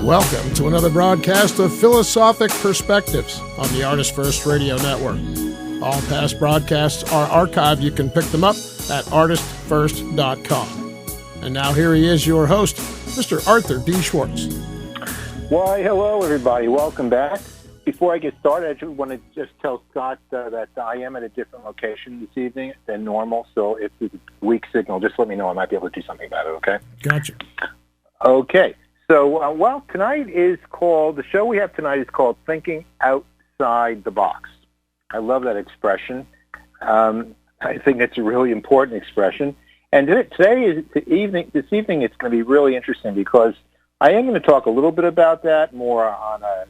Welcome to another broadcast of Philosophic Perspectives on the ArtistFirst Radio Network. All past broadcasts are archived. You can pick them up at ArtistFirst.com. And now here he is, your host, Mr. Arthur D. Schwartz. Why, hello, everybody. Welcome back. Before I get started, I just want to just tell Scott that I am at a different location this evening than normal, so if it's a weak signal, just let me know. I might be able to do something about it, okay? Gotcha. Okay. So, tonight is called, the show we have tonight is called Thinking Outside the Box. I love that expression. I think it's a really important expression. And this evening, it's going to be really interesting because I am going to talk a little bit about that more on a,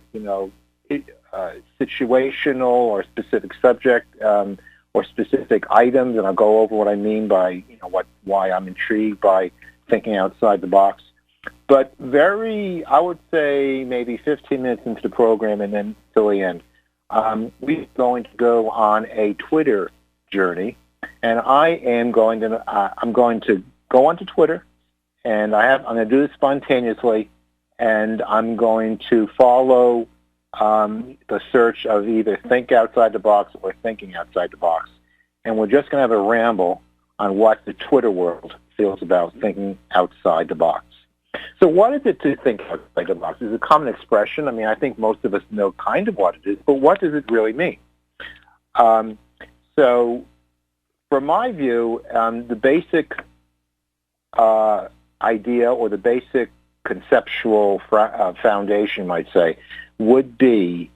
situational or specific subject or specific items, and I'll go over what I mean by, why I'm intrigued by thinking outside the box. But I would say maybe 15 minutes into the program and then till the end, we're going to go on a Twitter journey, and I'm going to go onto Twitter, and I'm going to do this spontaneously, and I'm going to follow the search of either think outside the box or thinking outside the box, and we're just going to have a ramble on what the Twitter world feels about thinking outside the box. So what is it to think outside the box? It's a common expression. I mean, I think most of us know kind of what it is, but what does it really mean? So from my view, the basic idea or the basic conceptual foundation, you might say, would be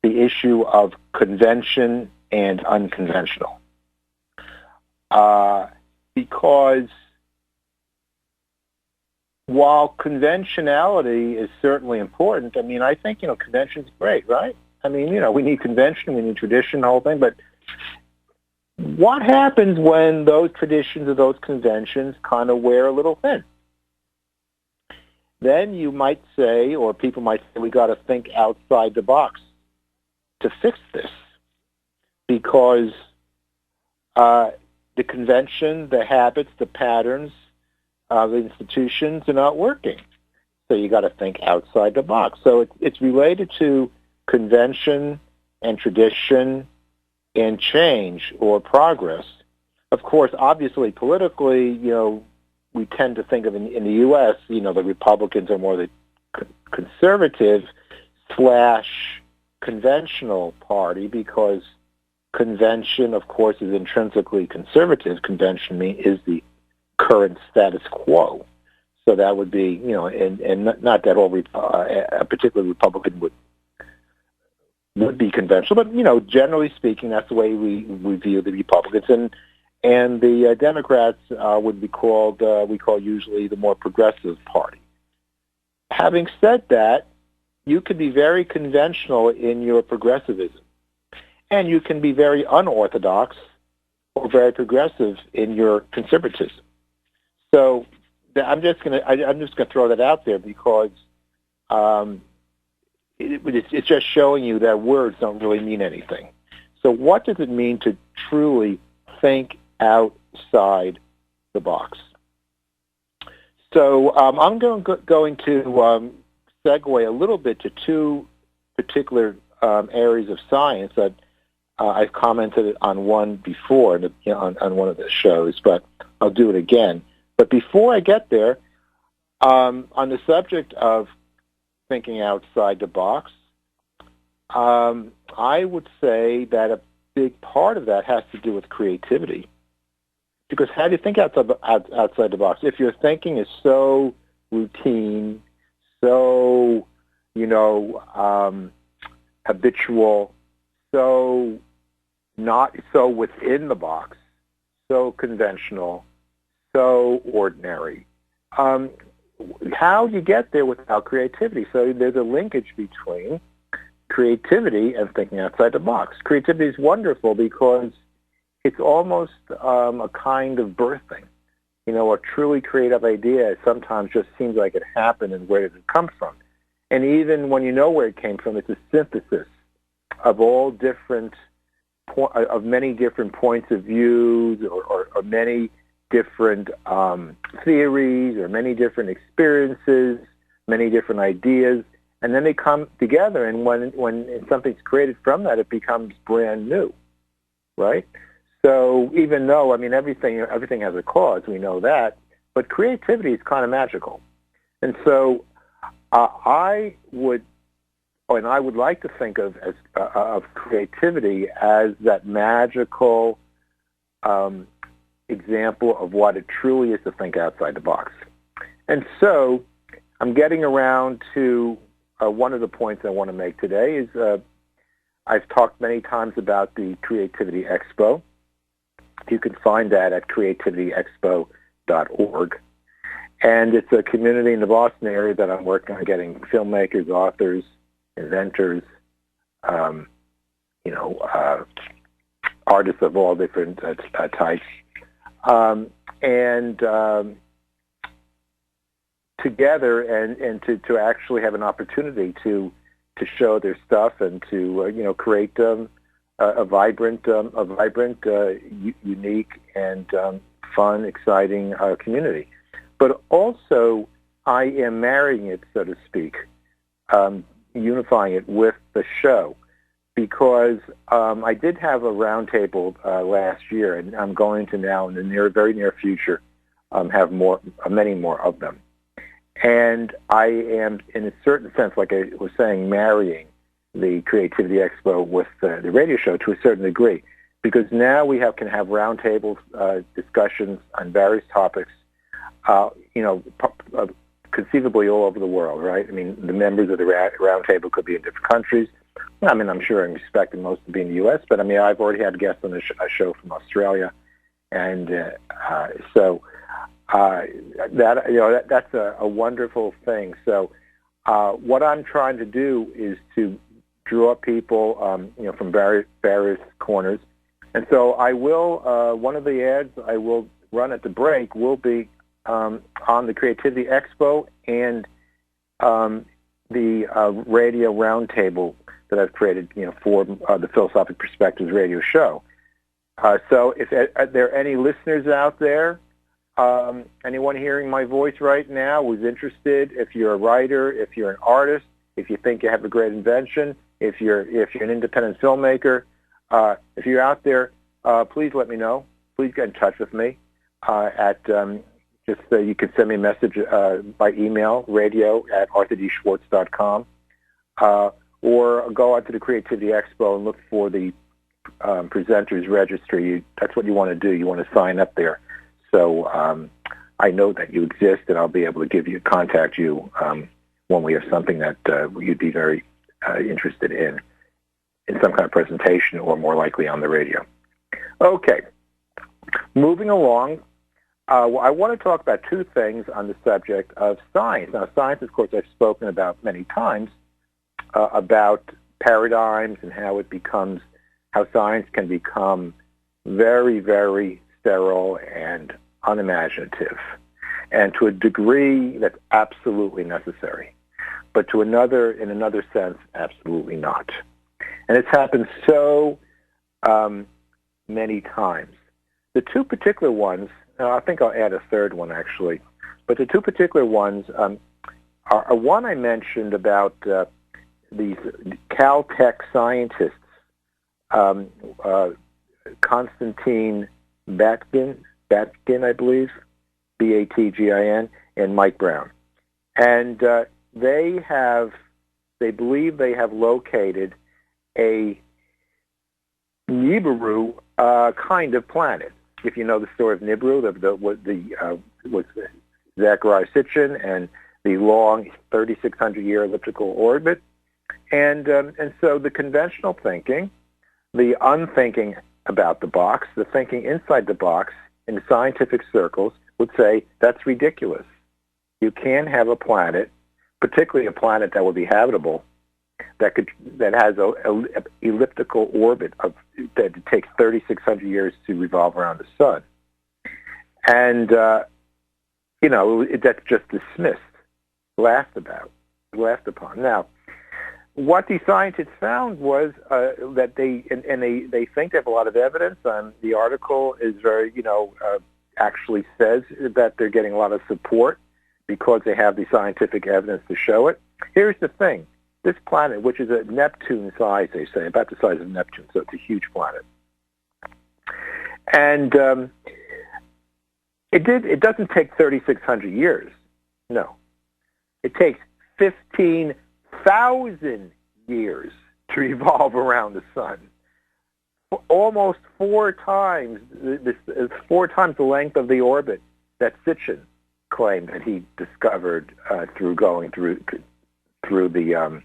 the issue of convention and unconventional. Because while conventionality is certainly important, I mean, I think, convention's great, right? I mean, we need convention, we need tradition, the whole thing, but what happens when those traditions or those conventions kind of wear a little thin? Then you might say, or people might say, we got to think outside the box to fix this, because the convention, the habits, the patterns, the institutions are not working. So you got to think outside the box. So it's related to convention and tradition and change or progress. Of course, obviously, politically, we tend to think of in the U.S., the Republicans are more the conservative / conventional party, because convention, of course, is intrinsically conservative. Convention is the current status quo. So that would be, and not that all a particular Republican would be conventional, but, generally speaking, that's the way we view the Republicans. And the Democrats would be called, we call usually the more progressive party. Having said that, you can be very conventional in your progressivism, and you can be very unorthodox or very progressive in your conservatism. So I'm just going to throw that out there because it's just showing you that words don't really mean anything. So what does it mean to truly think outside the box? So I'm going to segue a little bit to two particular areas of science that I've commented on one before on one of the shows, but I'll do it again. But before I get there, on the subject of thinking outside the box, I would say that a big part of that has to do with creativity. Because how do you think outside the box? If your thinking is so routine, so, habitual, so not so within the box, so conventional, so ordinary, how do you get there without creativity? So there's a linkage between creativity and thinking outside the box. Creativity is wonderful because it's almost a kind of birthing. A truly creative idea sometimes just seems like it happened, and where did it come from? And even when you know where it came from, it's a synthesis of all different, of many different points of views or many different theories or many different experiences, many different ideas, and then they come together, and when something's created from that, it becomes brand new, right? So even though, I mean, everything has a cause, we know that, but creativity is kind of magical. And so I would like to think of creativity as that magical example of what it truly is to think outside the box. And so I'm getting around to one of the points I want to make today is I've talked many times about the Creativity Expo. You can find that at creativityexpo.org. And it's a community in the Boston area that I'm working on getting filmmakers, authors, inventors, artists of all different types, together and to actually have an opportunity to show their stuff and to create a vibrant, unique and fun, exciting community. But also, I am marrying it, so to speak, unifying it with the show, because I did have a roundtable last year, and I'm going to now, in the very near future, have many more of them. And I am, in a certain sense, like I was saying, marrying the Creativity Expo with the radio show to a certain degree, because now we can have roundtables, discussions on various topics, conceivably all over the world, right? I mean, the members of the roundtable could be in different countries. I mean, I'm sure I'm expecting most to be in the U.S., but I mean, I've already had guests on a show from Australia, and that's a wonderful thing. So, what I'm trying to do is to draw people, from various corners, and so I will. One of the ads I will run at the break will be on the Creativity Expo and the radio roundtable that I've created, for the Philosophic Perspectives radio show. So if there are any listeners out there, anyone hearing my voice right now who's interested, if you're a writer, if you're an artist, if you think you have a great invention, if you're an independent filmmaker, if you're out there, please let me know. Please get in touch with me you can send me a message by email, radio@arthurdschwartz.com, or go onto the Creativity Expo and look for the presenters registry. That's what you want to do. You want to sign up there. So I know that you exist, and I'll be able to contact you when we have something that you'd be very interested in some kind of presentation, or more likely on the radio. Okay, moving along. I want to talk about two things on the subject of science. Now, science, of course, I've spoken about many times, about paradigms and how science can become very, very sterile and unimaginative, and to a degree that's absolutely necessary, but in another sense, absolutely not. And it's happened so many times. The two particular ones, I think I'll add a third one, actually. But the two particular ones are one I mentioned about these Caltech scientists, Konstantin Batkin, I believe, Batgin, and Mike Brown. And they believe they have located a Nibiru kind of planet. If you know the story of Nibiru, was Zecharia Sitchin and the long 3,600-year elliptical orbit, and so the conventional thinking, the unthinking about the box, the thinking inside the box in the scientific circles would say that's ridiculous. You can't have a planet, particularly a planet that will be habitable, that has a elliptical orbit that it takes 3,600 years to revolve around the sun, and that's just dismissed, laughed upon. Now, what the scientists found was that they think they have a lot of evidence. The article is very actually says that they're getting a lot of support because they have the scientific evidence to show it. Here's the thing. This planet, which is a Neptune size, they say, about the size of Neptune, so it's a huge planet. And it doesn't take 3,600 years. No. It takes 15,000 years to revolve around the sun. Almost four times the length of the orbit that Sitchin claimed that he discovered through going through the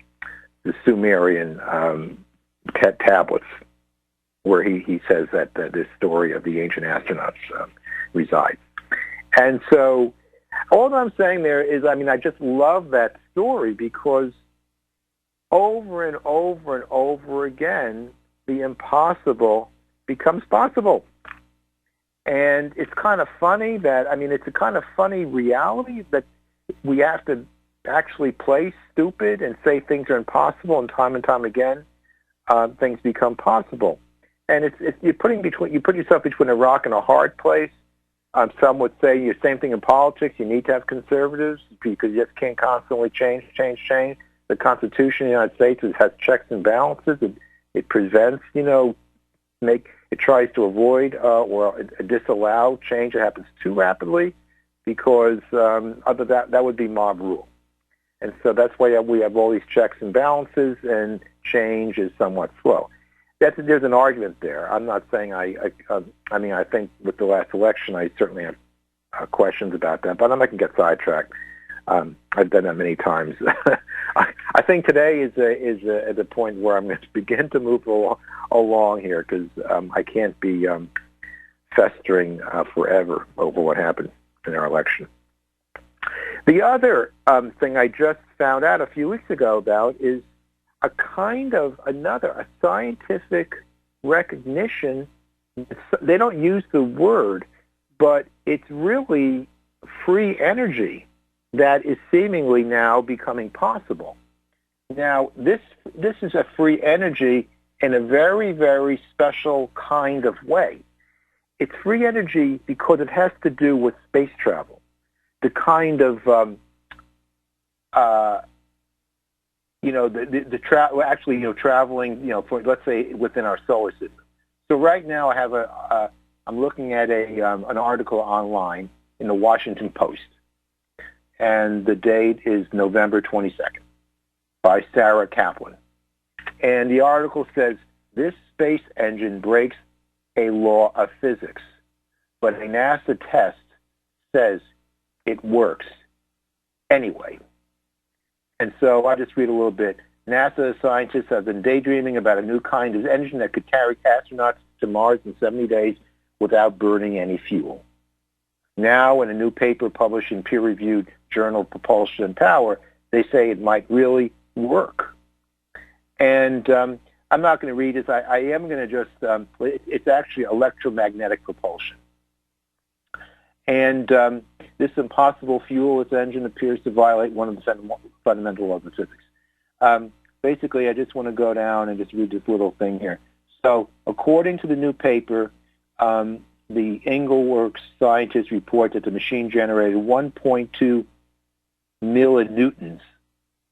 Sumerian tablets, where he says that this story of the ancient astronauts resides. And so all I'm saying there is, I just love that story because over and over and over again, the impossible becomes possible. And it's kind of funny that, it's a kind of funny reality that we have to actually play stupid and say things are impossible, and time again, things become possible. And you put yourself between a rock and a hard place. Some would say the same thing in politics. You need to have conservatives because you just can't constantly change. The Constitution of the United States has checks and balances. It prevents, it tries to avoid or disallow change that happens too rapidly because other that would be mob rule. And so that's why we have all these checks and balances, and change is somewhat slow. There's an argument there. I'm not saying I think with the last election, I certainly have questions about that, but I'm not going to get sidetracked. I've done that many times. I think today is at the point where I'm going to begin to move along here because I can't be festering forever over what happened in our election. The other thing I just found out a few weeks ago about is a kind of a scientific recognition. They don't use the word, but it's really free energy that is seemingly now becoming possible. Now, this is a free energy in a very, very special kind of way. It's free energy because it has to do with space travel, the kind of traveling, for, let's say, within our solar system. So right now I have I'm looking at an article online in the Washington Post, and the date is November 22nd by Sarah Kaplan. And the article says, this space engine breaks a law of physics, but a NASA test says it works anyway. And so I just read a little bit. NASA scientists have been daydreaming about a new kind of engine that could carry astronauts to Mars in 70 days without burning any fuel. Now, in a new paper published in peer-reviewed journal Propulsion and Power, they say it might really work. And I'm not going to read this. I am going to just, it's actually electromagnetic propulsion. And this impossible fuelless engine appears to violate one of the fundamental laws of physics. Basically, I just want to go down and just read this little thing here. So, according to the new paper, the Ingleworks scientists report that the machine generated 1.2 millinewtons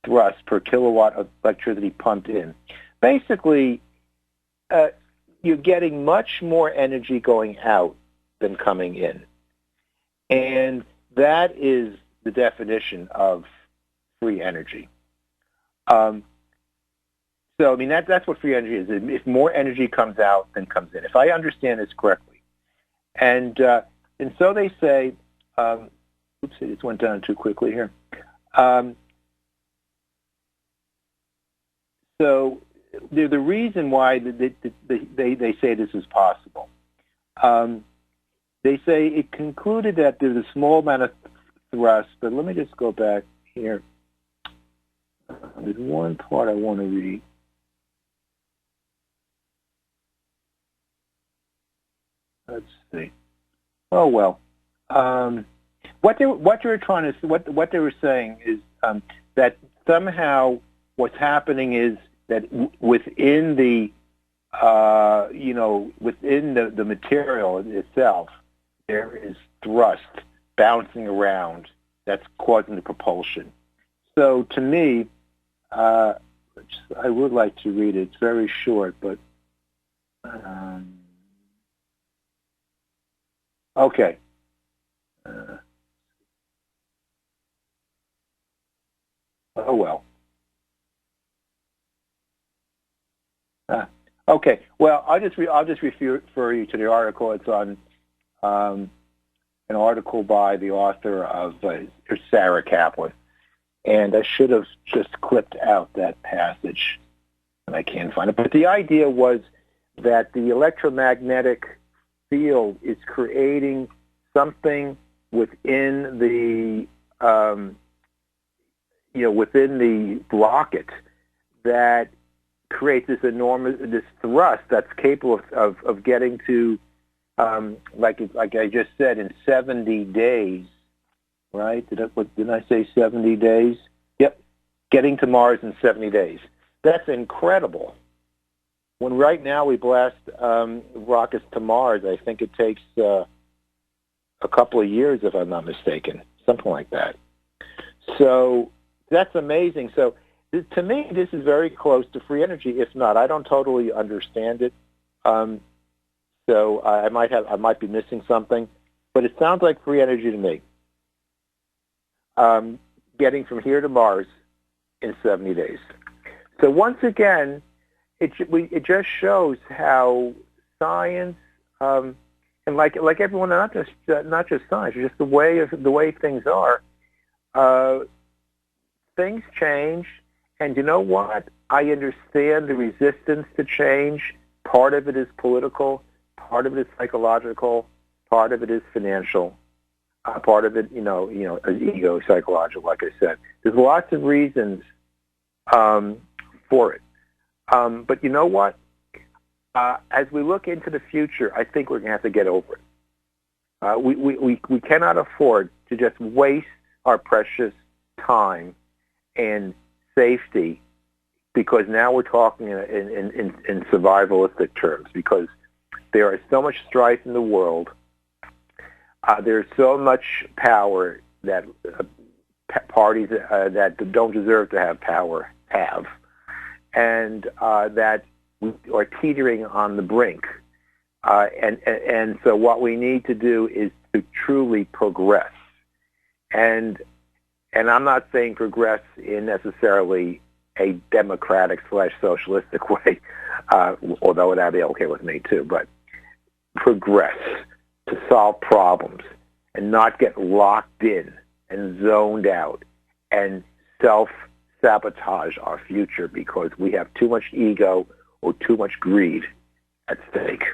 thrust per kilowatt of electricity pumped in. Basically, you're getting much more energy going out than coming in. And that is the definition of free energy. So, that's what free energy is. If more energy comes out than comes in, if I understand this correctly. And so they say, oops, it just went down too quickly here. So the reason why they say this is possible, they say it concluded that there's a small amount of thrust, but let me just go back here. There's one part I want to read. Let's see. Oh well. What they were saying is that somehow what's happening is that within the within the material itself, there is thrust bouncing around that's causing the propulsion. So to me, I would like to read it. It's very short, but okay. Oh well. Okay. Well, I'll just refer you to the article. It's on an article by the author of Sarah Kaplan, and I should have just clipped out that passage, and I can't find it. But the idea was that the electromagnetic field is creating something within the within the rocket that creates this thrust that's capable of getting to like I just said, in 70 days, right? Didn't I say 70 days? Yep, getting to Mars in 70 days. That's incredible. When right now we blast rockets to Mars, I think it takes a couple of years, if I'm not mistaken, something like that. So that's amazing. So to me, this is very close to free energy. If not, I don't totally understand it. So I might be missing something, but it sounds like free energy to me. Getting from here to Mars in 70 days. So once again, it just shows how science and like everyone, not just science, just the way things are. Things change, and you know what? I understand the resistance to change. Part of it is political. Part of it is psychological. Part of it is financial. Part of it, is ego, psychological. Like I said, there's lots of reasons for it. But you know what? As we look into the future, I think we're going to have to get over it. We cannot afford to just waste our precious time and safety, because now we're talking in survivalistic terms, because there is so much strife in the world. There's so much power that parties that don't deserve to have power have, and that we are teetering on the brink. And so what we need to do is to truly progress. And I'm not saying progress in necessarily a democratic/socialistic way, although that would be okay with me too, but progress to solve problems and not get locked in and zoned out and self-sabotage our future because we have too much ego or too much greed at stake.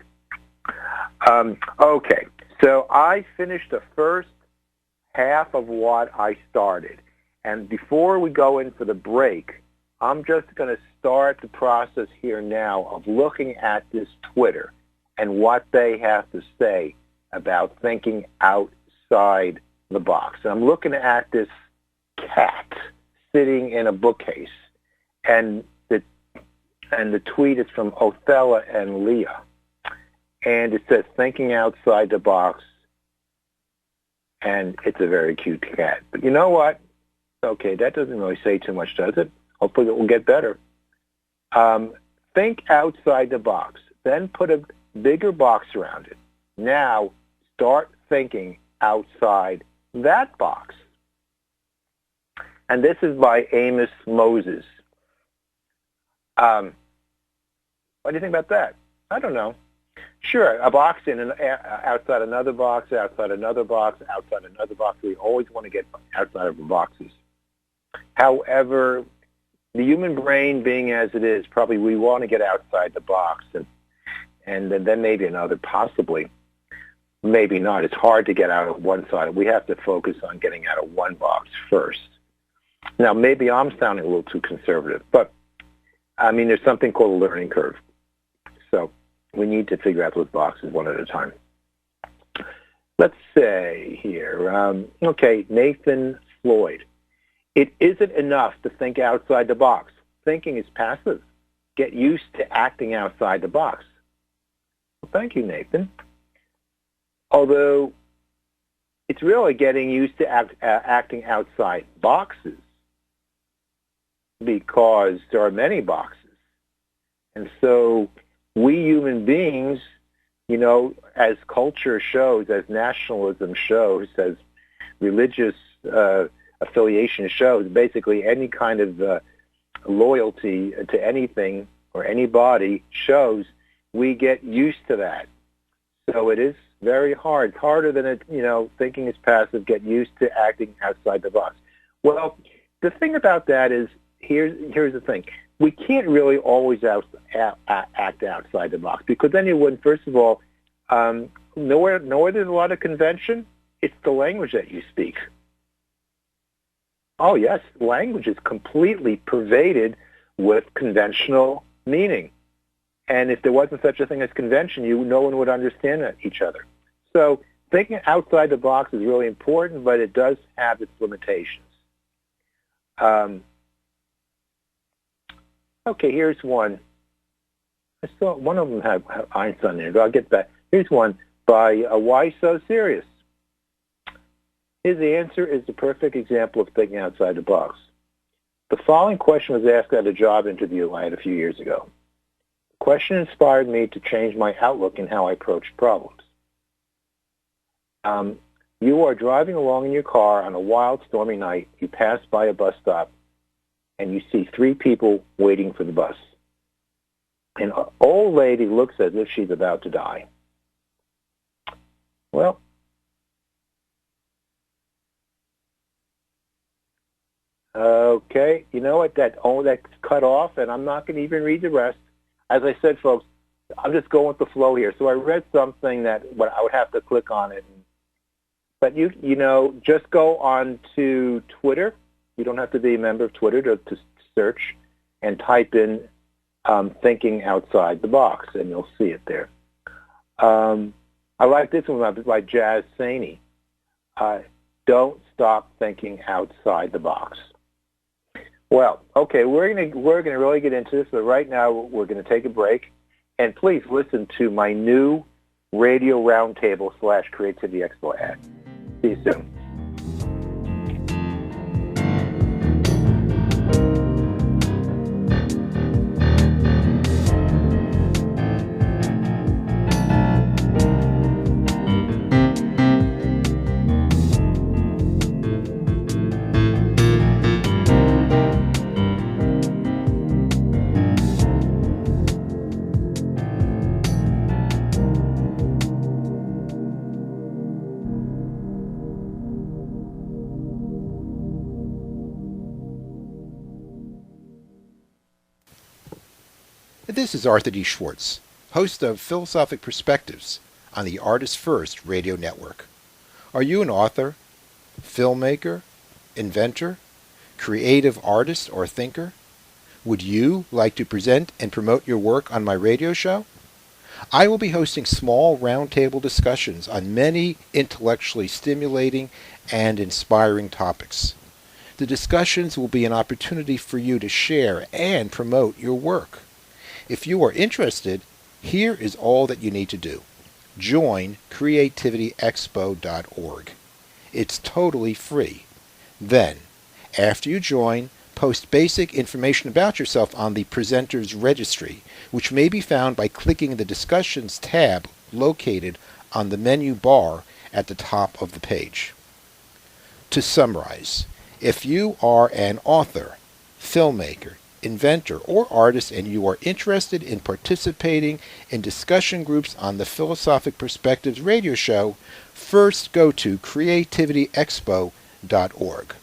Okay, so I finished the first half of what I started. And before we go in for the break, I'm just going to start the process here now of looking at this Twitter and what they have to say about thinking outside the box. And I'm looking at this cat sitting in a bookcase, and the tweet is from Othello and Leah, and it says thinking outside the box, and it's a very cute cat. But you know what? Okay, that doesn't really say too much, does it? Hopefully it will get better. Think outside the box, then put a bigger box around it. Now start thinking outside that box. And this is by Amos Moses. What do you think about that? I don't know. Sure, a box in and outside another box, outside another box, outside another box. We always want to get outside of the boxes. However, the human brain, being as it is, probably we want to get outside the box, and then maybe another, possibly. Maybe not. It's hard to get out of one side. We have to focus on getting out of one box first. Now, maybe I'm sounding a little too conservative, but, I mean, there's something called a learning curve. So we need to figure out those boxes one at a time. Let's say here, okay, Nathan Floyd. It isn't enough to think outside the box. Thinking is passive. Get used to acting outside the box. Well, thank you, Nathan. Although it's really getting used to acting outside boxes, because there are many boxes. And so we human beings, as culture shows, as nationalism shows, as religious affiliation shows, basically any kind of loyalty to anything or anybody shows, we get used to that. So it is very hard. It's harder than it, thinking is passive, get used to acting outside the box. Well, the thing about that is, here's the thing. We can't really always act outside the box, because then you wouldn't, first of all, nowhere there's a lot of convention. It's the language that you speak. Oh, yes, language is completely pervaded with conventional meaning. And if there wasn't such a thing as convention, no one would understand each other. So thinking outside the box is really important, but it does have its limitations. Okay, here's one. I saw one of them had Einstein there, but I'll get back. Here's one by Why So Serious? His answer is the perfect example of thinking outside the box. The following question was asked at a job interview I had a few years ago. The question inspired me to change my outlook in how I approach problems. You are driving along in your car on a wild, stormy night. You pass by a bus stop, and you see 3 people waiting for the bus. An old lady looks as if she's about to die. Well, okay, you know what? That's cut off, and I'm not going to even read the rest. As I said, folks, I'm just going with the flow here. So I read something that I would have to click on it. But just go on to Twitter. You don't have to be a member of Twitter to search and type in thinking outside the box, and you'll see it there. I like this one by Jazz Saney. Don't stop thinking outside the box. Well, okay, we're gonna really get into this, but right now we're gonna take a break, and please listen to my new Radio Roundtable / Creativity Expo ad. See you soon. This is Arthur D. Schwartz, host of Philosophic Perspectives on the ArtistFirst Radio Network. Are you an author, filmmaker, inventor, creative artist, or thinker? Would you like to present and promote your work on my radio show? I will be hosting small roundtable discussions on many intellectually stimulating and inspiring topics. The discussions will be an opportunity for you to share and promote your work. If you are interested, here is all that you need to do. Join creativityexpo.org. It's totally free. Then, after you join, post basic information about yourself on the Presenters Registry, which may be found by clicking the Discussions tab located on the menu bar at the top of the page. To summarize, if you are an author, filmmaker, inventor, or artist and you are interested in participating in discussion groups on the Philosophic Perspectives radio show, first go to creativityexpo.org.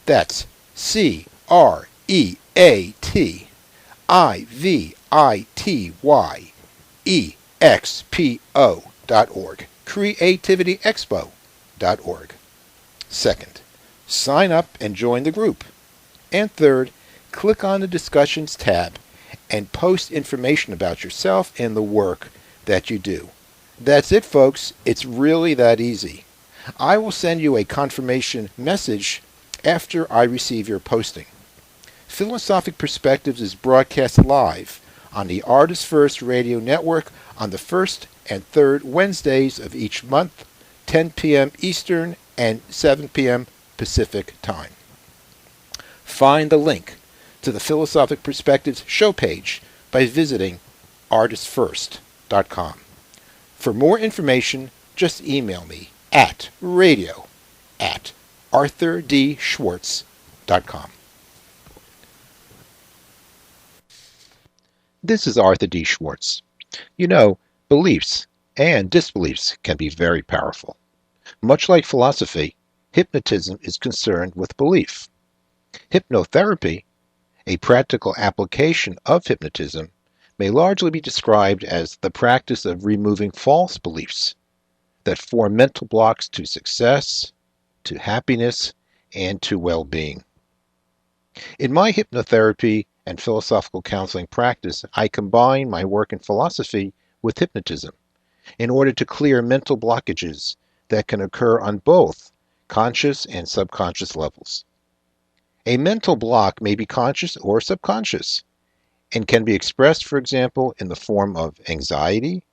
That's creativity.expo.org. creativityexpo.org. Second, sign up and join the group. And third, click on the Discussions tab and post information about yourself and the work that you do. That's it, folks. It's really that easy. I will send you a confirmation message after I receive your posting. Philosophic Perspectives is broadcast live on the ArtistFirst Radio Network on the first and third Wednesdays of each month, 10 p.m. Eastern and 7 p.m. Pacific Time. Find the link to the Philosophic Perspectives show page by visiting ArtistFirst.com. For more information, just email me at radio@ArthurDSchwartz.com. This is Arthur D. Schwartz. You know, beliefs and disbeliefs can be very powerful. Much like philosophy, hypnotism is concerned with belief. Hypnotherapy, a practical application of hypnotism, may largely be described as the practice of removing false beliefs that form mental blocks to success, to happiness, and to well-being. In my hypnotherapy and philosophical counseling practice, I combine my work in philosophy with hypnotism in order to clear mental blockages that can occur on both conscious and subconscious levels. A mental block may be conscious or subconscious and can be expressed, for example, in the form of anxiety,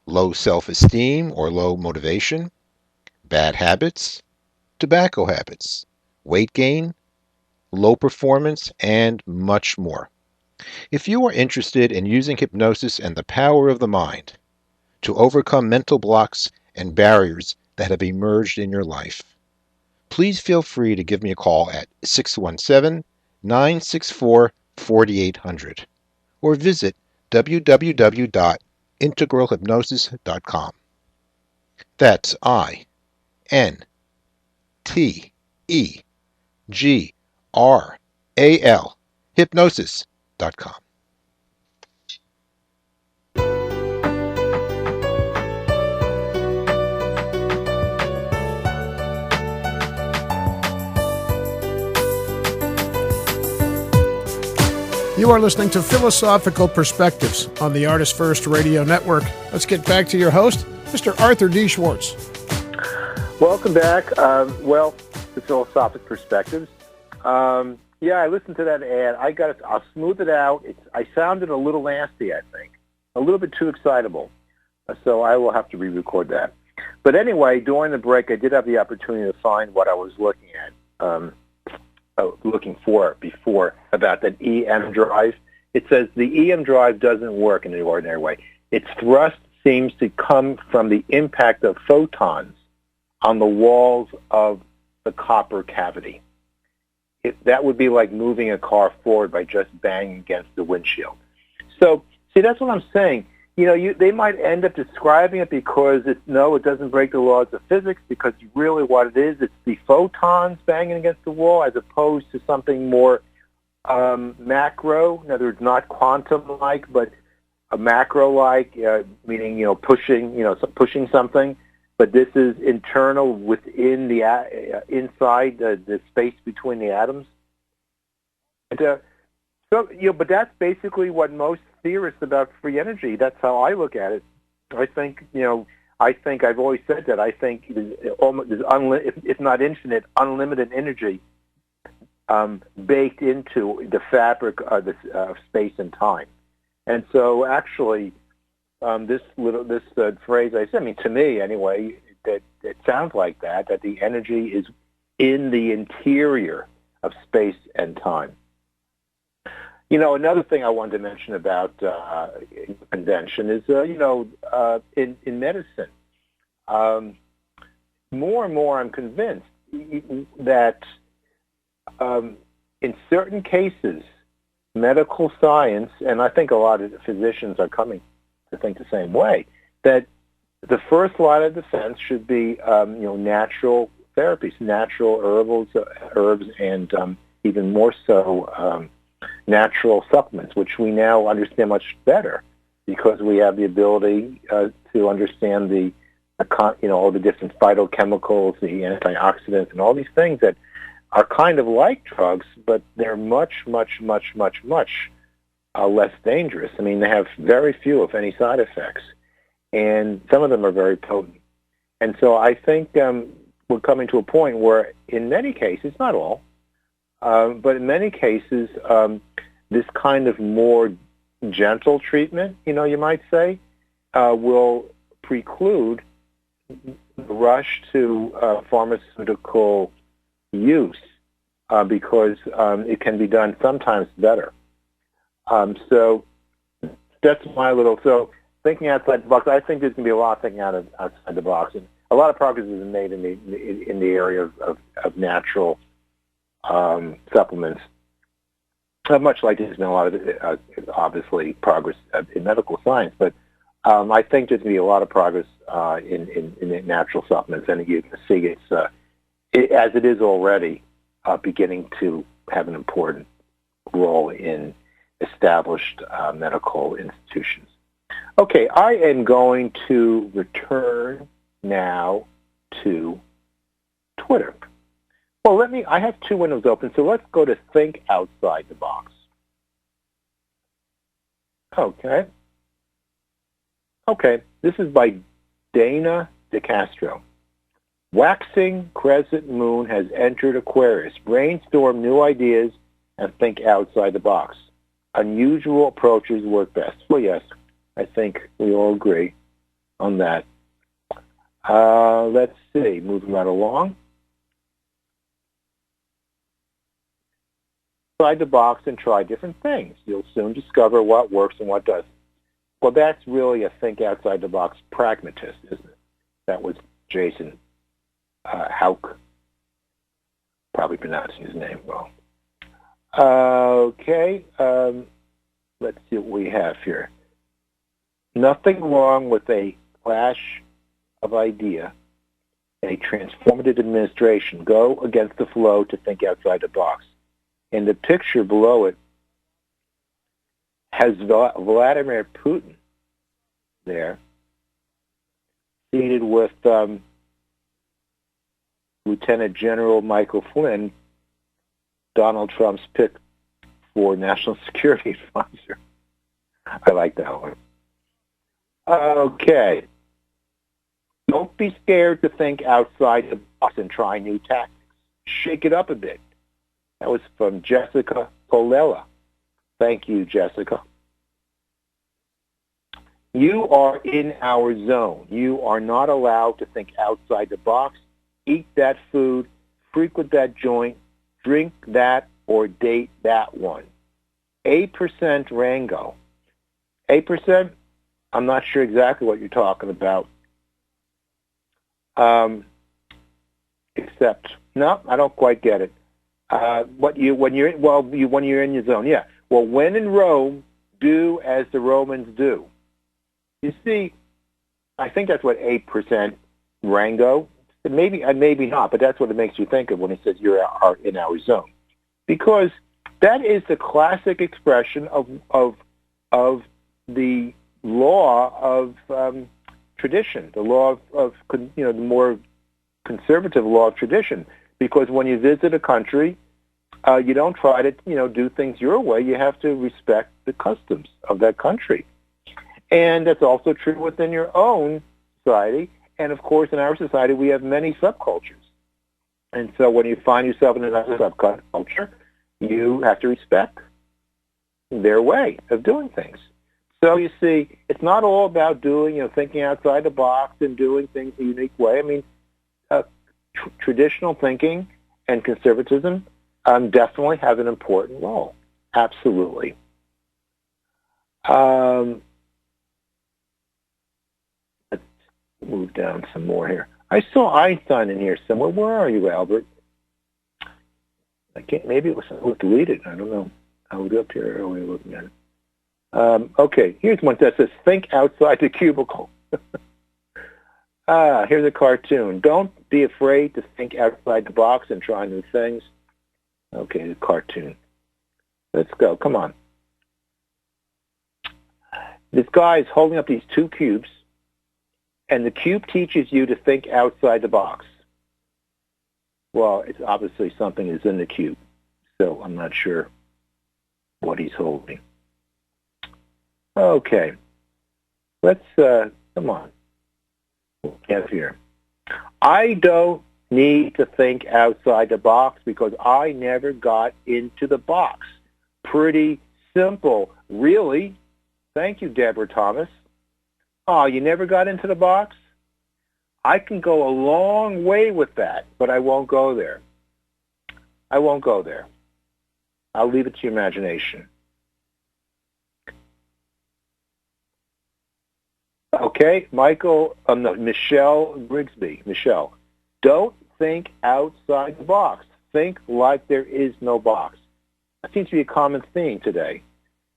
low self-esteem or low motivation, bad habits, tobacco habits, weight gain, low performance, and much more. If you are interested in using hypnosis and the power of the mind to overcome mental blocks and barriers that have emerged in your life, please feel free to give me a call at 617-964-4800 or visit www.integralhypnosis.com. That's INTEGRAL hypnosis.com. You are listening to Philosophical Perspectives on the ArtistFirst Radio Network. Let's get back to your host, Mr. Arthur D. Schwartz. Welcome back. To Philosophic Perspectives. I listened to that ad. I'll smooth it out. I sounded a little nasty, I think. A little bit too excitable. So I will have to re-record that. But anyway, during the break, I did have the opportunity to find what I was looking for before about that EM drive. It says the EM drive doesn't work in the ordinary way. Its thrust seems to come from the impact of photons on the walls of the copper cavity. That would be like moving a car forward by just banging against the windshield. So, see, that's what I'm saying. You know, they might end up describing it because it doesn't break the laws of physics, because really what it is, it's the photons banging against the wall as opposed to something more macro. In other words, not quantum-like, but a macro-like, meaning, pushing something. But this is internal within inside the space between the atoms. And, but that's basically what most theorists about free energy, that's how I look at it. I think I've always said that. I think there's if not infinite, unlimited energy baked into the fabric of space and time. And so actually, this phrase I said, to me anyway, that it sounds like that the energy is in the interior of space and time. Another thing I wanted to mention about convention is, in medicine, more and more I'm convinced that in certain cases, medical science, and I think a lot of physicians are coming to think the same way, that the first line of defense should be, natural therapies, natural herbs, and even more so, natural supplements, which we now understand much better because we have the ability to understand all the different phytochemicals, the antioxidants, and all these things that are kind of like drugs, but they're much, much, much, much, much less dangerous. They have very few, if any, side effects, and some of them are very potent. And so I think we're coming to a point where, in many cases, not all, but in many cases, this kind of more gentle treatment, you might say, will preclude rush to pharmaceutical use because it can be done sometimes better. So that's my little, so thinking outside the box, I think there's going to be a lot of thinking outside the box. And a lot of progress has been made in the area of natural supplements. Much like there's been a lot of, obviously, progress in medical science, but I think there's going to be a lot of progress in natural supplements, and you can see as it is already beginning to have an important role in established medical institutions. Okay, I am going to return now to Twitter. Well, I have two windows open, so let's go to Think Outside the Box. Okay, this is by Dana DeCastro. Waxing crescent moon has entered Aquarius. Brainstorm new ideas and think outside the box. Unusual approaches work best. Well, yes, I think we all agree on that. Let's see, moving right along. Outside the box and try different things. You'll soon discover what works and what doesn't. Well, that's really a think outside the box pragmatist, isn't it? That was Jason Hauk. Probably pronouncing his name wrong. Okay, let's see what we have here. Nothing wrong with a clash of idea, a transformative administration. Go against the flow to think outside the box. And the picture below it has Vladimir Putin there, seated with Lieutenant General Michael Flynn, Donald Trump's pick for National Security Advisor. I like that one. Okay. Don't be scared to think outside the box and try new tactics. Shake it up a bit. That was from Jessica Colella. Thank you, Jessica. You are in our zone. You are not allowed to think outside the box. Eat that food, frequent that joint, drink that, or date that one. 8% Rango. 8%? I'm not sure exactly what you're talking about. Except, no, I don't quite get it. When you're in your zone, yeah. Well, when in Rome, do as the Romans do. You see, I think that's what 8% Rango. Maybe not, but that's what it makes you think of when he says you're in our zone, because that is the classic expression of the law of tradition, the law of the more conservative law of tradition. Because when you visit a country, you don't try to do things your way. You have to respect the customs of that country, and that's also true within your own society. And of course, in our society, we have many subcultures. And so when you find yourself in another subculture, you have to respect their way of doing things. So you see, it's not all about doing, thinking outside the box and doing things a unique way. I mean, traditional thinking and conservatism definitely have an important role. Absolutely. Move down some more here. I saw Einstein in here somewhere. Where are you, Albert? I can't. Maybe it was deleted. I don't know. I was up here earlier looking at it. Okay, here's one that says, think outside the cubicle. Here's a cartoon. Don't be afraid to think outside the box and try new things. Okay, the cartoon. Let's go. Come on. This guy is holding up these two cubes, and the cube teaches you to think outside the box. Well, it's obviously something is in the cube, so I'm not sure what he's holding. Okay, let's, come on. What we have here. I don't need to think outside the box because I never got into the box. Pretty simple. Really? Thank you, Deborah Thomas. Oh, you never got into the box? I can go a long way with that, but I won't go there. I won't go there. I'll leave it to your imagination. Okay, Michelle Grigsby. Michelle, don't think outside the box. Think like there is no box. That seems to be a common theme today.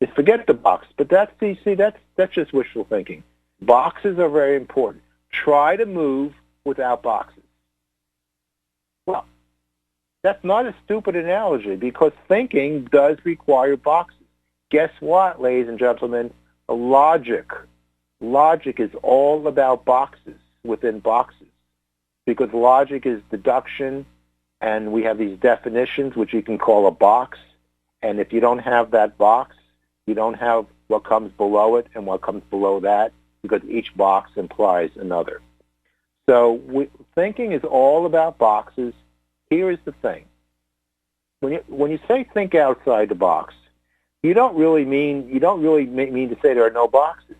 Is forget the box, but that's just wishful thinking. Boxes are very important. Try to move without boxes. Well, that's not a stupid analogy because thinking does require boxes. Guess what, ladies and gentlemen? Logic is all about boxes within boxes because logic is deduction, and we have these definitions which you can call a box, and if you don't have that box, you don't have what comes below it and what comes below that because each box implies another. So thinking is all about boxes. Here is the thing. When you say think outside the box, you don't really mean to say there are no boxes.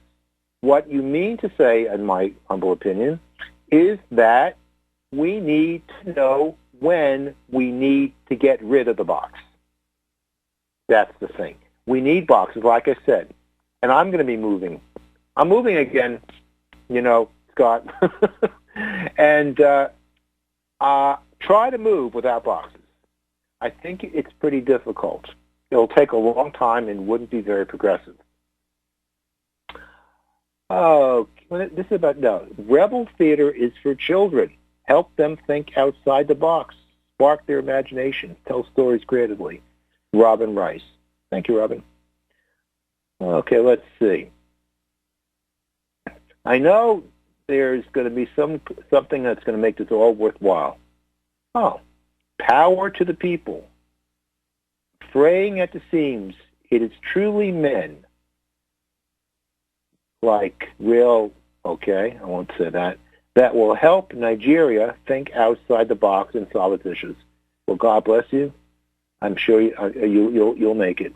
What you mean to say, in my humble opinion, is that we need to know when we need to get rid of the box. That's the thing. We need boxes, like I said. And I'm going to be moving. I'm moving again, Scott. And try to move without boxes. I think it's pretty difficult. It'll take a long time and wouldn't be very progressive. Oh, this is about, Rebel theater is for children. Help them think outside the box. Spark their imagination. Tell stories creatively. Robin Rice. Thank you, Robin. Okay, let's see. I know there's going to be something that's going to make this all worthwhile. Oh, power to the people. Fraying at the seams. It is truly men. Like real, okay, I won't say that. That will help Nigeria think outside the box and solve its issues. Well, God bless you. I'm sure you'll make it.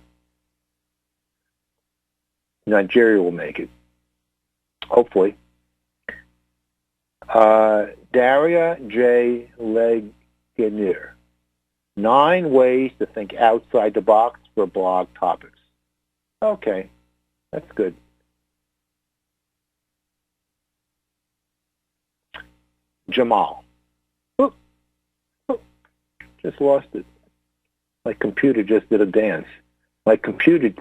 Nigeria will make it. Hopefully. Daria J. Leganier. 9 ways to think outside the box for blog topics. Okay, that's good. Jamal. Just lost it. My computer just did a dance. My computer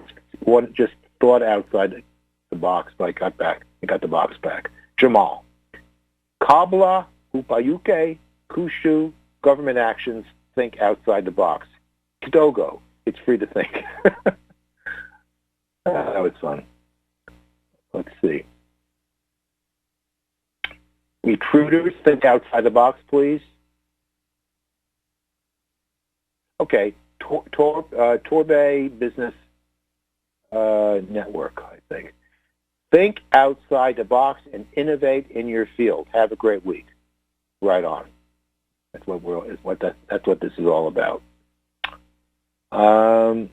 just thought outside the box, but I got the box back. Jamal. Kabbalah, Upayuke, Kushu, government actions, think outside the box. Kidogo, it's free to think. That was fun. Let's see. Recruiters, think outside the box, please. Okay, Torbay Business Network, I think. Think outside the box and innovate in your field. Have a great week. Right on. That's what this is all about. The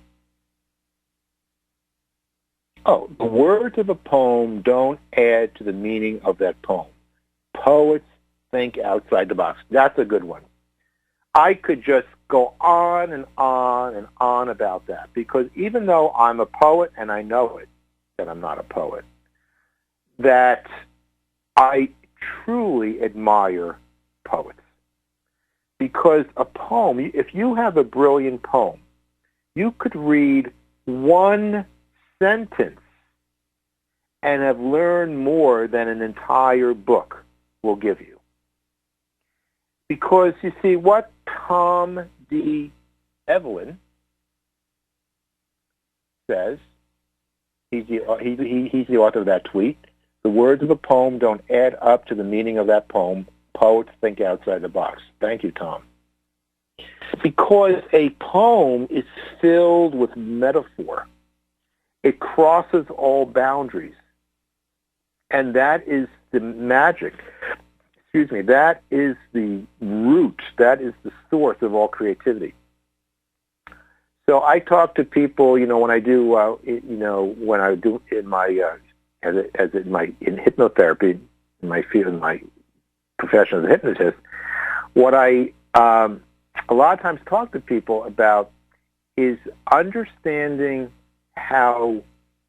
words of a poem don't add to the meaning of that poem. Poets think outside the box. That's a good one. I could just go on and on and on about that because even though I'm a poet and I know it, that I'm not a poet, that I truly admire poets. Because a poem, if you have a brilliant poem, you could read one sentence and have learned more than an entire book will give you. Because, you see, what Tom D. Evelyn says, he's the author of that tweet, the words of a poem don't add up to the meaning of that poem. Poets think outside the box. Thank you, Tom. Because a poem is filled with metaphor. It crosses all boundaries. And that is the magic. That is the root. That is the source of all creativity. So I talk to people, when I do, in my, in hypnotherapy, in my field, in my profession as a hypnotist, what I a lot of times talk to people about is understanding how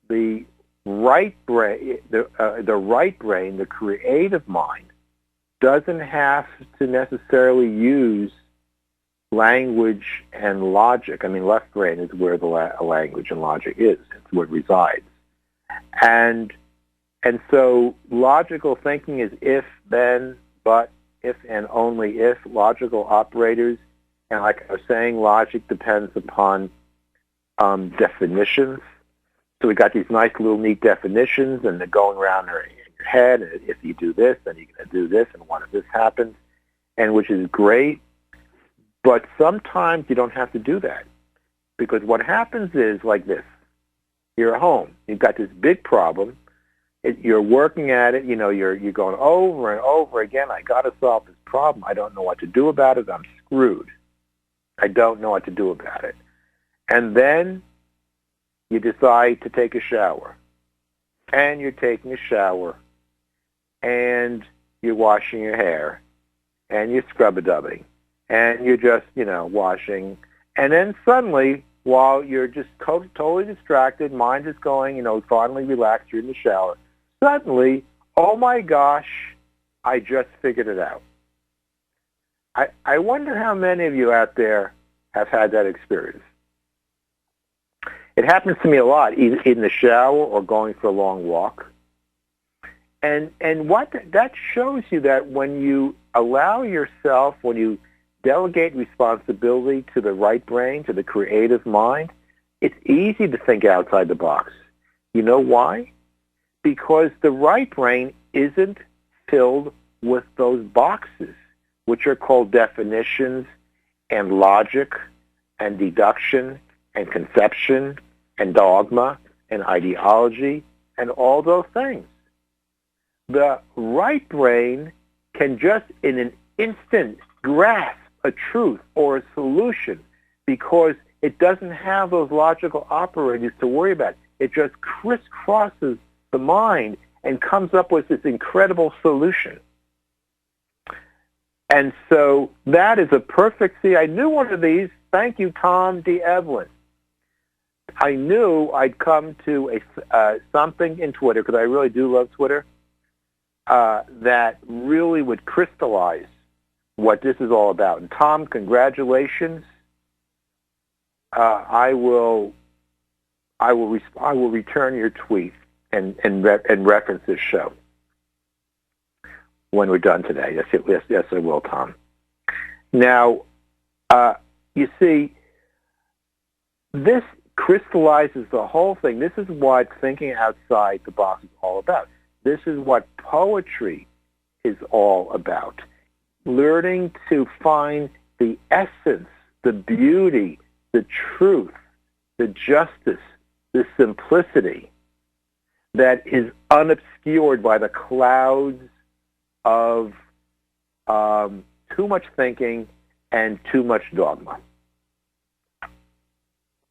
the right brain, the creative mind, doesn't have to necessarily use language and logic. I mean, left brain is where the language and logic is. It's where it resides. And so logical thinking is if, then, but, if and only if. Logical operators, and like I was saying, logic depends upon definitions. So we got these nice little neat definitions, and they're going around in your head. And if you do this, then you're going to do this, and what if this happens? And which is great. But sometimes you don't have to do that, because what happens is like this. You're at home. You've got this big problem. You're working at it. You're going over and over again. I got to solve this problem. I don't know what to do about it. I'm screwed. I don't know what to do about it. And then you decide to take a shower. And you're taking a shower. And you're washing your hair. And you're scrub-a-dubbing. And you're just, washing. And then suddenly, while you're just totally distracted, mind is going, finally relaxed, you're in the shower. Suddenly, oh my gosh, I just figured it out. I wonder how many of you out there have had that experience. It happens to me a lot, either in the shower or going for a long walk. And what that shows you that when you allow yourself, when you delegate responsibility to the right brain, to the creative mind, it's easy to think outside the box. You know why? Because the right brain isn't filled with those boxes, which are called definitions and logic and deduction and conception and dogma and ideology and all those things. The right brain can just in an instant grasp a truth or a solution because it doesn't have those logical operators to worry about. It just crisscrosses the mind and comes up with this incredible solution. And so that is a perfect, I knew one of these. Thank you, Tom D. Evelyn. I knew I'd come to something in Twitter, because I really do love Twitter, that really would crystallize what this is all about. And Tom, congratulations. I will return your tweet and reference this show when we're done today. Yes, I will, Tom. Now, you see, this crystallizes the whole thing. This is what thinking outside the box is all about. This is what poetry is all about. Learning to find the essence, the beauty, the truth, the justice, the simplicity that is unobscured by the clouds of too much thinking and too much dogma.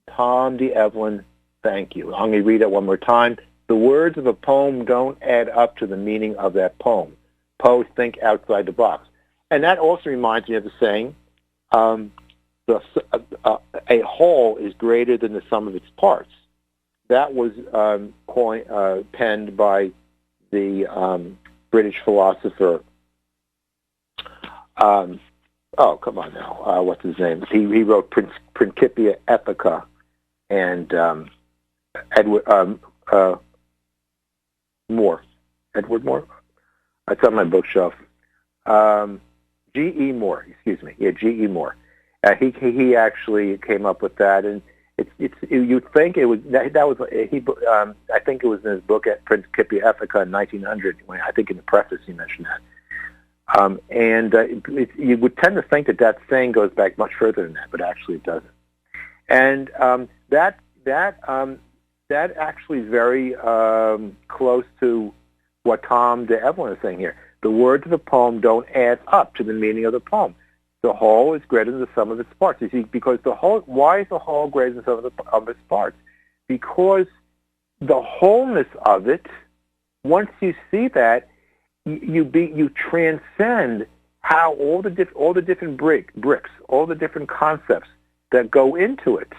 Tom D. Evelyn, thank you. I'm going to read it one more time. The words of a poem don't add up to the meaning of that poem. Poets think outside the box. And that also reminds me of the saying, a whole is greater than the sum of its parts. That was penned by the British philosopher, come on now, what's his name? He wrote Principia Ethica, and Edward Moore. It's on my bookshelf. G.E. Moore, excuse me. Yeah, G.E. Moore. He actually came up with that, and you'd think it was I think it was in his book at Principia Ethica in 1900. I think in the preface he mentioned that. You would tend to think that saying goes back much further than that, but actually it doesn't. And that actually is very close to what Tom D. Evelyn is saying here. The words of the poem don't add up to the meaning of the poem. The whole is greater than the sum of its parts. You see, because why is the whole greater than the sum of its parts? Because the wholeness of it, once you see that, you transcend how all the different bricks, all the different concepts that go into it.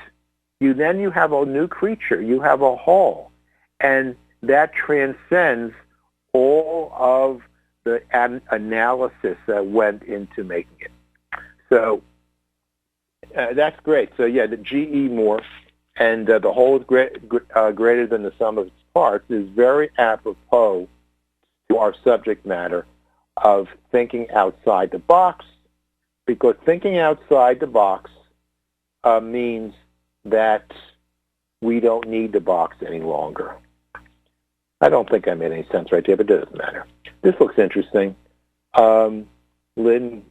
You have a new creature. You have a whole, and that transcends all of the analysis that went into making it. So that's great. So yeah, the GE morph and the whole is greater than the sum of its parts is very apropos to our subject matter of thinking outside the box, because thinking outside the box means that we don't need the box any longer. I don't think I made any sense right there, but it doesn't matter. This looks interesting. Lynn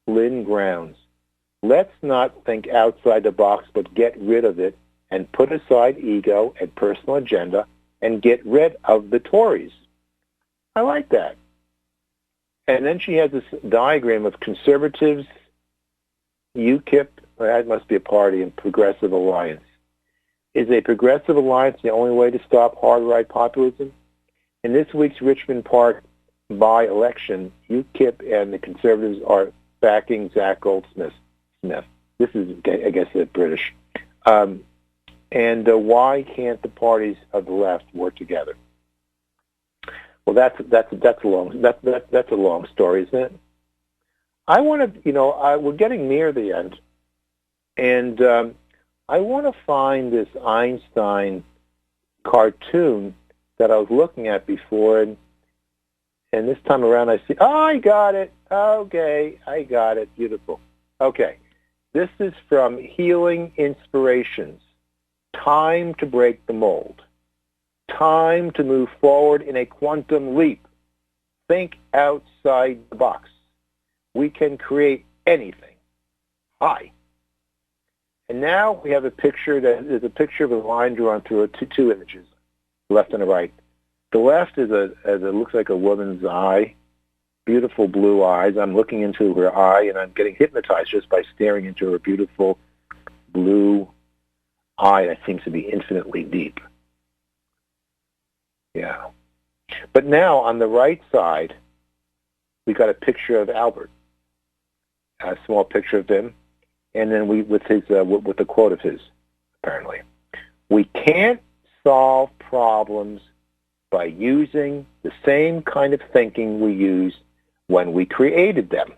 Grounds. Let's not think outside the box, but get rid of it and put aside ego and personal agenda and get rid of the Tories. I like that. And then she has this diagram of conservatives, UKIP, that must be a party, and Progressive Alliance. Is a Progressive Alliance the only way to stop hard-right populism? In this week's Richmond Park by-election, UKIP and the Conservatives are backing Zach Goldsmith. This is, I guess, British. And why can't the parties of the left work together? Well, that's a long story, isn't it? I want to, we're getting near the end, and I want to find this Einstein cartoon that I was looking at before, and this time around I see, I got it. Okay, I got it. Beautiful. Okay, this is from Healing Inspirations. Time to break the mold. Time to move forward in a quantum leap. Think outside the box. We can create anything. Hi. And now we have a picture there's a picture of a line drawn through two images, left and a right. The left is it looks like a woman's eye, beautiful blue eyes. I'm looking into her eye, and I'm getting hypnotized just by staring into her beautiful blue eye that seems to be infinitely deep. Yeah. But now on the right side, we got a picture of Albert, a small picture of him, and then with the quote of his, apparently. We can't solve problems by using the same kind of thinking we used when we created them.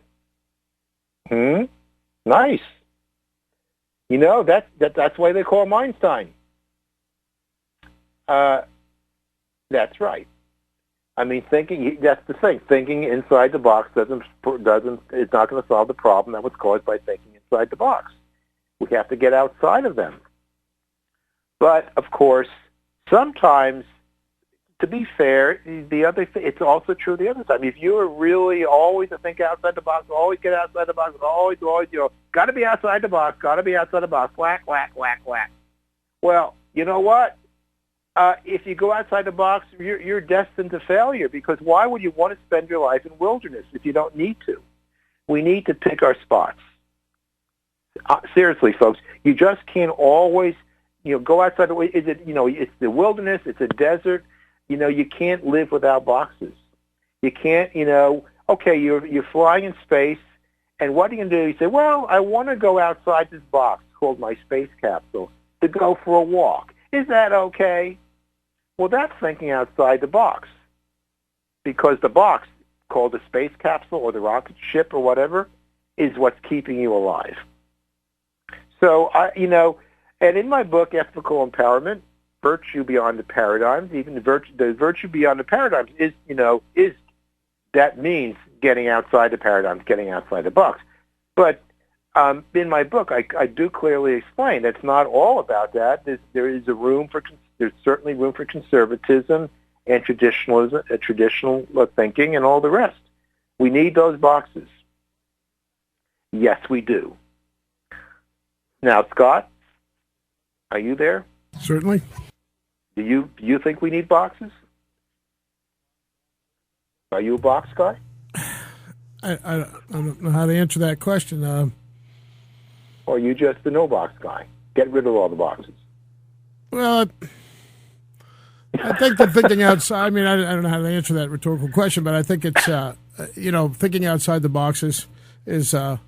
Nice. You know, that's why they call him Einstein. That's right. I mean, that's the thing. Thinking inside the box it's not going to solve the problem that was caused by thinking inside the box. We have to get outside of them. But, of course, sometimes, to be fair, it's also true the other side. If you are really always to think outside the box, always get outside the box, always, got to be outside the box, whack, whack, whack, whack. Well, you know what? If you go outside the box, you're destined to failure, because why would you want to spend your life in wilderness if you don't need to? We need to pick our spots. Seriously, folks, you just can't always, go outside. It's the wilderness, it's a desert. You can't live without boxes. You can't, okay, you're flying in space, and what are you going to do? You say, well, I want to go outside this box called my space capsule to go for a walk. Is that okay? Well, that's thinking outside the box, because the box, called the space capsule or the rocket ship or whatever, is what's keeping you alive. So, and in my book, Ethical Empowerment, Virtue Beyond the Paradigms, even the virtue beyond the paradigms is that means getting outside the paradigms, getting outside the box. But in my book, I do clearly explain that's not all about that. There's certainly room for conservatism and traditional thinking and all the rest. We need those boxes. Yes, we do. Now, Scott, are you there? Certainly. Do you think we need boxes? Are you a box guy? I don't know how to answer that question. Or are you just the no box guy? Get rid of all the boxes. Well, I think that thinking outside, I mean, I don't know how to answer that rhetorical question, but I think it's, thinking outside the boxes is I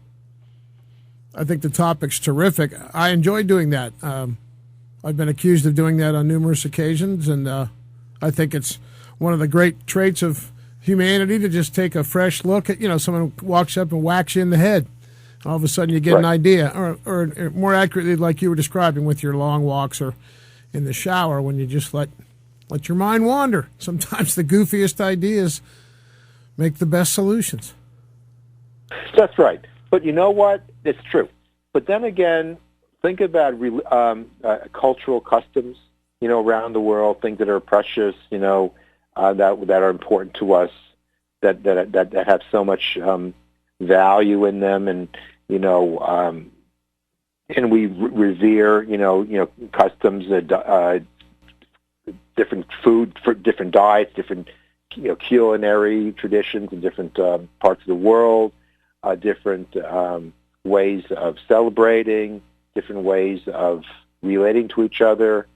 think the topic's terrific. I enjoy doing that. I've been accused of doing that on numerous occasions, and I think it's one of the great traits of humanity to just take a fresh look at, someone walks up and whacks you in the head. All of a sudden you get an idea, or more accurately, like you were describing with your long walks or in the shower, when you just let your mind wander. Sometimes the goofiest ideas make the best solutions. That's right. But you know what? It's true. But then again, think about cultural customs, around the world, things that are precious, that are important to us, that have so much value in them, and and we revere, customs, different food for different diets, different culinary traditions in different parts of the world, different ways of celebrating, different ways of relating to each other,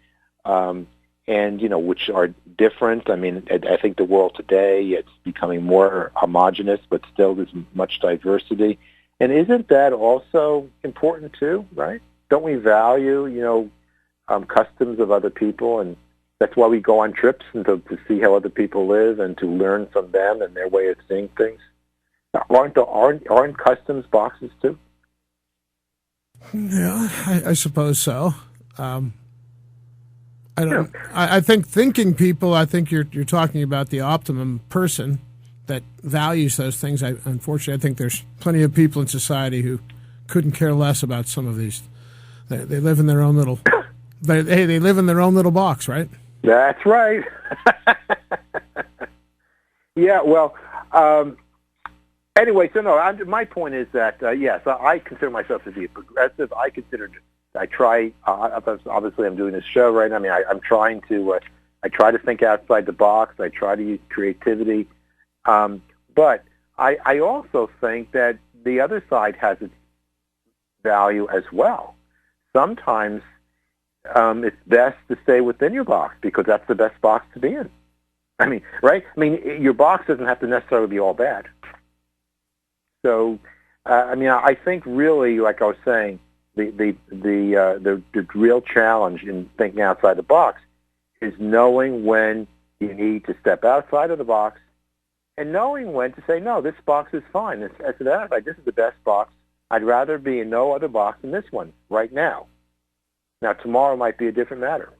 and which are different. I mean, I think the world today, it's becoming more homogenous, but still there's much diversity. And isn't that also important too, right? Don't we value, customs of other people, and that's why we go on trips, and to see how other people live and to learn from them and their way of seeing things. Aren't customs boxes too? Yeah, I suppose so. I think thinking people. I think you're talking about the optimum person that values those things. Unfortunately, I think there's plenty of people in society who couldn't care less about some of these. They live in their own little. They live in their own little box, right? That's right. Yeah. Well. Anyway, so no. My point is that yes, I consider myself to be a progressive. I try. Obviously, I'm doing this show right now. I mean, I'm trying to. I try to think outside the box. I try to use creativity. But I also think that the other side has its value as well. Sometimes it's best to stay within your box because that's the best box to be in. I mean, right? I mean, your box doesn't have to necessarily be all bad. So, I think really, like I was saying, the real challenge in thinking outside the box is knowing when you need to step outside of the box and knowing when to say, no, this box is fine. This is the best box. I'd rather be in no other box than this one right now. Now, tomorrow might be a different matter.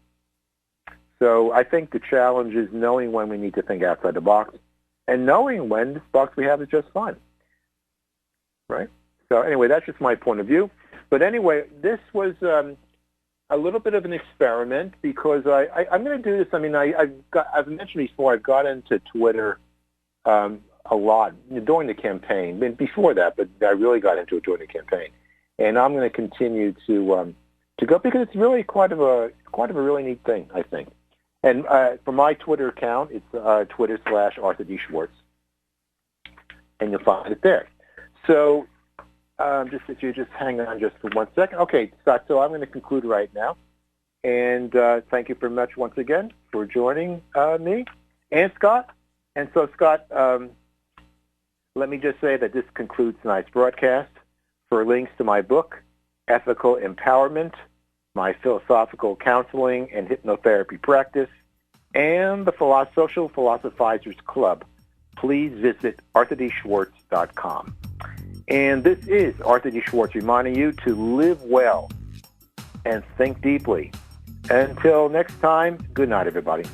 So I think the challenge is knowing when we need to think outside the box and knowing when this box we have is just fine. Right? So anyway, that's just my point of view. But anyway, this was a little bit of an experiment because I'm going to do this. I mean, I've mentioned before, I've got into Twitter a lot during the campaign. Before that, but I really got into it during the campaign. And I'm going to continue to go because it's really quite of a really neat thing, I think. And for my Twitter account, it's Twitter/Arthur D. Schwartz, and you'll find it there. So if you just hang on just for 1 second. Okay, Scott, so I'm going to conclude right now. And thank you very much once again for joining me and Scott. And so, Scott, let me just say that this concludes tonight's broadcast. For links to my book, Ethical Empowerment, my philosophical counseling and hypnotherapy practice, and the Social Philosophizers Club, please visit ArthurDSchwartz.com. And this is Arthur D. Schwartz reminding you to live well and think deeply. Until next time, good night, everybody.